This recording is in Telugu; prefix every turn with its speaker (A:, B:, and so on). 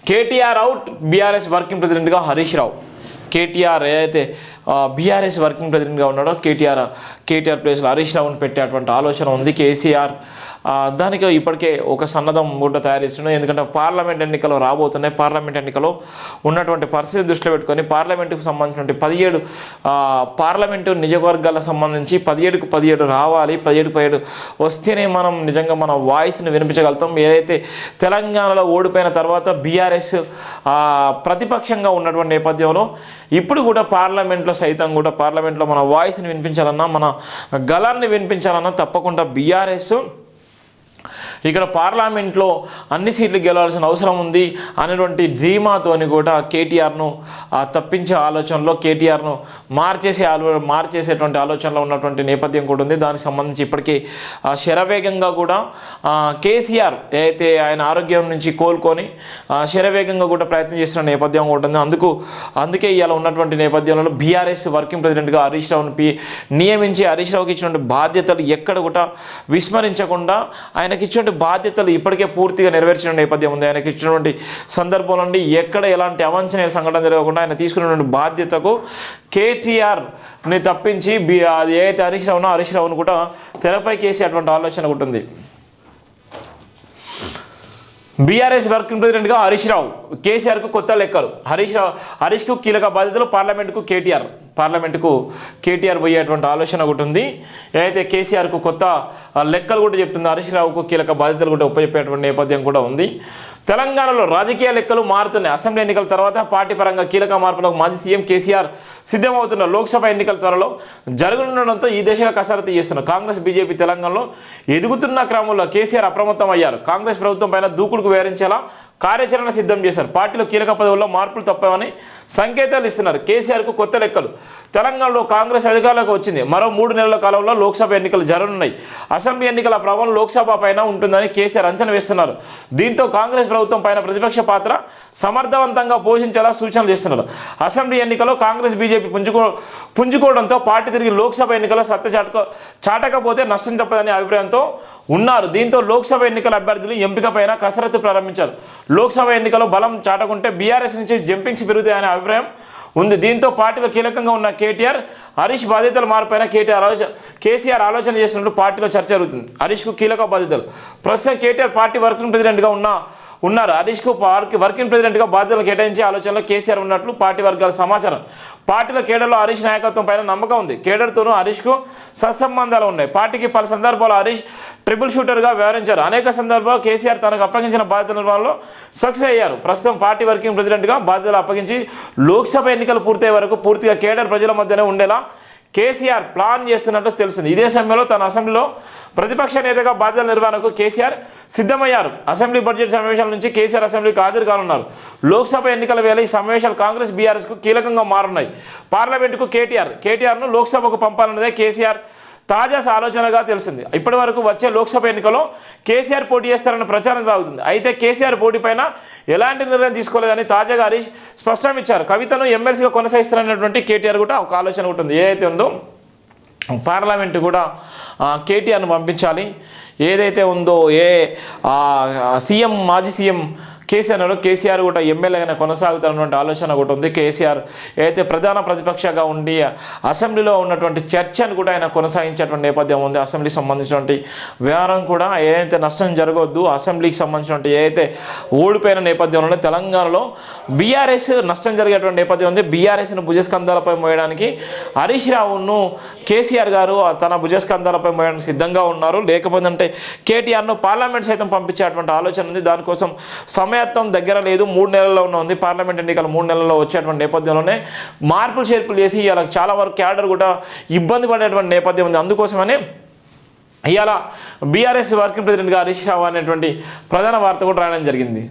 A: కేటీఆర్ అవుట్, బీఆర్ఎస్ వర్కింగ్ ప్రెసిడెంట్గా హరీష్ రావు. కేటీఆర్ ఏదైతే బీఆర్ఎస్ వర్కింగ్ ప్రెసిడెంట్గా ఉన్నాడో కేటీఆర్ ప్లేస్లో హరీష్ రావుని పెట్టేటువంటి ఆలోచన ఉంది కేసీఆర్. దానికి ఇప్పటికే ఒక సన్నద్ధం కూడా తయారు చేస్తున్నాడు. ఎందుకంటే పార్లమెంట్ ఎన్నికలు రాబోతున్నాయి. పార్లమెంట్ ఎన్నికలు ఉన్నటువంటి పరిస్థితిని దృష్టిలో పెట్టుకొని పార్లమెంటుకు సంబంధించినటువంటి 17 పార్లమెంటు నియోజకవర్గాలకు సంబంధించి 17కు 17 రావాలి. 17కు 17 వస్తేనే మనం నిజంగా మన వాయిస్ని వినిపించగలుగుతాం. ఏదైతే తెలంగాణలో ఓడిపోయిన తర్వాత బీఆర్ఎస్ ప్రతిపక్షంగా ఉన్నటువంటి నేపథ్యంలో ఇప్పుడు కూడా పార్లమెంట్లో సైతం కూడా పార్లమెంట్లో మన వాయిస్ని వినిపించాలన్నా, మన గళాన్ని వినిపించాలన్నా తప్పకుండా బీఆర్ఎస్ ఇక్కడ పార్లమెంట్లో అన్ని సీట్లు గెలవాల్సిన అవసరం ఉంది అనేటువంటి ధీమాతోని కూడా కేటీఆర్ను తప్పించే ఆలోచనలో, కేటీఆర్ను మార్చేసేటువంటి ఆలోచనలో ఉన్నటువంటి నేపథ్యం కూడా ఉంది. దానికి సంబంధించి ఇప్పటికీ శరవేగంగా కూడా కేసీఆర్ ఏదైతే ఆయన ఆరోగ్యం నుంచి కోలుకొని శరవేగంగా కూడా ప్రయత్నం చేస్తున్న నేపథ్యం కూడా ఉంది. అందుకే ఇవాళ ఉన్నటువంటి నేపథ్యంలో బీఆర్ఎస్ వర్కింగ్ ప్రెసిడెంట్గా హరీష్ రావుని నియమించి హరీష్ రావుకి ఇచ్చినటువంటి బాధ్యతలు ఎక్కడ కూడా విస్మరించకుండా ఆయనకి ఇచ్చినటువంటి బాధ్యతలు ఇప్పటికే పూర్తిగా నెరవేర్చిన నేపథ్యం ఉంది. ఆయనకి ఇచ్చినటువంటి సందర్భంలో నుండి ఎక్కడ ఎలాంటి అవాంఛనీయ సంఘటన జరగకుండా ఆయన తీసుకున్నటువంటి బాధ్యతకు కేటీఆర్ని తప్పించి ఏదైతే హరీష్ రావును కూడా తెరపైకి వేసేటువంటి ఆలోచన ఉంటుంది. బీఆర్ఎస్ వర్కింగ్ ప్రెసిడెంట్గా హరీష్ రావు, కేసీఆర్కు కొత్త లెక్కలు. హరీష్కు కీలక బాధ్యతలు, పార్లమెంటుకు కేటీఆర్ పోయేటువంటి ఆలోచన ఒకటి ఉంది. ఏదైతే కేసీఆర్కు కొత్త లెక్కలు కూడా చెప్తుంది, హరీష్ రావుకు కీలక బాధ్యతలు కూడా ఉపయోగపడేటువంటి నేపథ్యం కూడా ఉంది. తెలంగాణలో రాజకీయ లెక్కలు మారుతున్నాయి. అసెంబ్లీ ఎన్నికల తర్వాత పార్టీ పరంగా కీలక మార్పులకు మాజీ సీఎం కేసీఆర్ సిద్ధమవుతున్న లోక్సభ ఎన్నికల త్వరలో జరగనుండడంతో ఈ దిశగా కసరత్తు చేస్తున్న కాంగ్రెస్ బీజేపీ తెలంగాణలో ఎదుగుతున్న క్రమంలో కేసీఆర్ అప్రమత్తం అయ్యారు. కాంగ్రెస్ ప్రభుత్వం పైన దూకుడుకు వివరించేలా కార్యాచరణ సిద్ధం చేశారు. పార్టీలో కీలక పదవుల్లో మార్పులు తప్పవని సంకేతాలు ఇస్తున్నారు. కేసీఆర్కు కొత్త లెక్కలు. తెలంగాణలో కాంగ్రెస్ అధికారంలోకి వచ్చింది. మరో 3 నెలల కాలంలో లోక్సభ ఎన్నికలు జరగనున్నాయి. అసెంబ్లీ ఎన్నికల ప్రభావం లోక్సభ పైన ఉంటుందని కేసీఆర్ అంచనా వేస్తున్నారు. దీంతో కాంగ్రెస్ ప్రభుత్వం పైన ప్రతిపక్ష పాత్ర సమర్థవంతంగా పోషించేలా సూచనలు చేస్తున్నారు. అసెంబ్లీ ఎన్నికల్లో కాంగ్రెస్ బీజేపీ పుంజుకోవడంతో పార్టీ తిరిగి లోక్సభ ఎన్నికల్లో చాటకపోతే నష్టం తప్పదనే అభిప్రాయంతో ఉన్నారు. దీంతో లోక్సభ ఎన్నికల అభ్యర్థులు ఎంపిక పైన కసరత్తు ప్రారంభించారు. లోక్సభ ఎన్నికల్లో బలం చాటకుంటే బీఆర్ఎస్ నుంచి జంపింగ్స్ పెరుగుతాయనే అభిప్రాయం ఉంది. దీంతో పార్టీలో కీలకంగా ఉన్న కేటీఆర్ హరీష్ బాధ్యతల మార్పైన కేసీఆర్ ఆలోచన చేసినట్టు పార్టీలో చర్చ జరుగుతుంది. హరీష్కు కీలక బాధ్యతలు. ప్రస్తుతం కేటీఆర్ పార్టీ వర్కింగ్ ప్రెసిడెంట్గా ఉన్నారు. హరీష్కు వర్కింగ్ ప్రెసిడెంట్గా బాధ్యతలు కేటాయించే ఆలోచనలో కేసీఆర్ ఉన్నట్లు పార్టీ వర్గాల సమాచారం. పార్టీలో కేడర్లో హరీష్ నాయకత్వం పైన నమ్మకం ఉంది. కేడర్తోనూ హరీష్కు సత్సంబంధాలు ఉన్నాయి. పార్టీకి పలు సందర్భాల్లో హరీష్ ట్రిపుల్ షూటర్గా వ్యవహరించారు. అనేక సందర్భాల్లో కేసీఆర్ తనకు అప్పగించిన బాధ్యతల నిర్వహణలో సక్సెస్ అయ్యారు. ప్రస్తుతం పార్టీ వర్కింగ్ ప్రెసిడెంట్గా బాధ్యతలు అప్పగించి లోక్సభ ఎన్నికలు పూర్తయ్యే వరకు పూర్తిగా కేడర్ ప్రజల మధ్యనే ఉండేలా కేసీఆర్ ప్లాన్ చేస్తున్నట్టు తెలుస్తుంది. ఇదే సమయంలో తన అసెంబ్లీలో ప్రతిపక్ష నేతగా బాధ్యతల నిర్వహణకు కేసీఆర్ సిద్ధమయ్యారు. అసెంబ్లీ బడ్జెట్ సమావేశాల నుంచి కేసీఆర్ అసెంబ్లీకి హాజరు కానున్నారు. లోక్సభ ఎన్నికల వేళ ఈ సమావేశాలు కాంగ్రెస్ బీఆర్ఎస్కు కీలకంగా మారున్నాయి. పార్లమెంటుకు కేటీఆర్ను లోక్సభకు పంపాలన్నదే కేసీఆర్ తాజా ఆలోచనగా తెలిసింది. ఇప్పటి వరకు వచ్చే లోక్సభ ఎన్నికల్లో కేసీఆర్ పోటీ చేస్తారన్న ప్రచారం సాగుతుంది. అయితే కేసీఆర్ పోటీ పైన ఎలాంటి నిర్ణయం తీసుకోలేదని తాజాగా హరీష్ స్పష్టం ఇచ్చారు. కవితను ఎమ్మెల్సీగా కొనసాగిస్తారన్నటువంటి కేటీఆర్ కూడా ఒక ఆలోచన ఉంటుంది. ఏదైతే ఉందో పార్లమెంటు కూడా కేటీఆర్ను పంపించాలి. ఏదైతే ఉందో మాజీ సీఎం కేసీఆర్ కూడా ఎమ్మెల్యేగానే కొనసాగుతున్నటువంటి ఆలోచన కూడా ఉంది. కేసీఆర్ ఏదైతే ప్రధాన ప్రతిపక్షగా ఉండి అసెంబ్లీలో ఉన్నటువంటి చర్చను కూడా ఆయన కొనసాగించేటువంటి నేపథ్యం ఉంది. అసెంబ్లీకి సంబంధించినటువంటి వ్యవహారం కూడా ఏదైతే నష్టం జరగవద్దు, అసెంబ్లీకి సంబంధించినటువంటి ఏదైతే ఓడిపోయిన నేపథ్యంలో తెలంగాణలో బీఆర్ఎస్ నష్టం జరిగేటువంటి నేపథ్యం ఉంది. బీఆర్ఎస్ను భుజస్కంధాలపై మోయడానికి హరీష్ రావును కేసీఆర్ గారు తన భుజస్కంధాలపై మోయడానికి సిద్ధంగా ఉన్నారు. లేకపోతే కేటీఆర్ను పార్లమెంట్ సైతం పంపించేటువంటి ఆలోచన ఉంది. దానికోసం సమయం దగ్గర లేదు. 3 నెలల్లో ఉంది. పార్లమెంట్ ఎన్నికలు 3 నెలల్లో వచ్చేటువంటి నేపథ్యంలోనే మార్పులు చేర్పులు చేసి ఇలా చాలా వరకు క్యాడర్ కూడా ఇబ్బంది పడేటువంటి నేపథ్యం ఉంది. అందుకోసమని ఇవాళ బీఆర్ఎస్ వర్కింగ్ ప్రెసిడెంట్గా హరీష్ రావు అనేటువంటి ప్రధాన వార్త కూడా రాయడం జరిగింది.